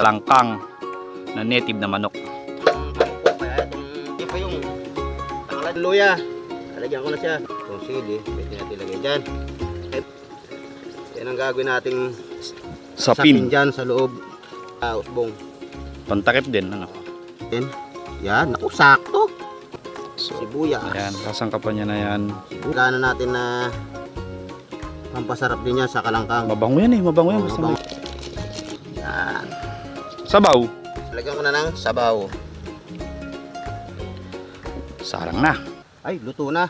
Langkang na native na manok. Kaya ito pa yung tanglad luya. Lalagyan ko na siya. Itong sili, pwede natin ilagay dyan. Yan ang gagawin nating sapin dyan sa loob. Usbong. Pantakip din, ano? Yan, naku, sakto. Sibuyas. Ayan, kasangkapan niya na yan. Gana natin na pampasarap din yan sa kalangkang. Mabango yan eh, mabango yan. Basta Mabango. Yan. Sabaw. Lagyan ko na ng sabaw. Sarang na. Ay, luto na.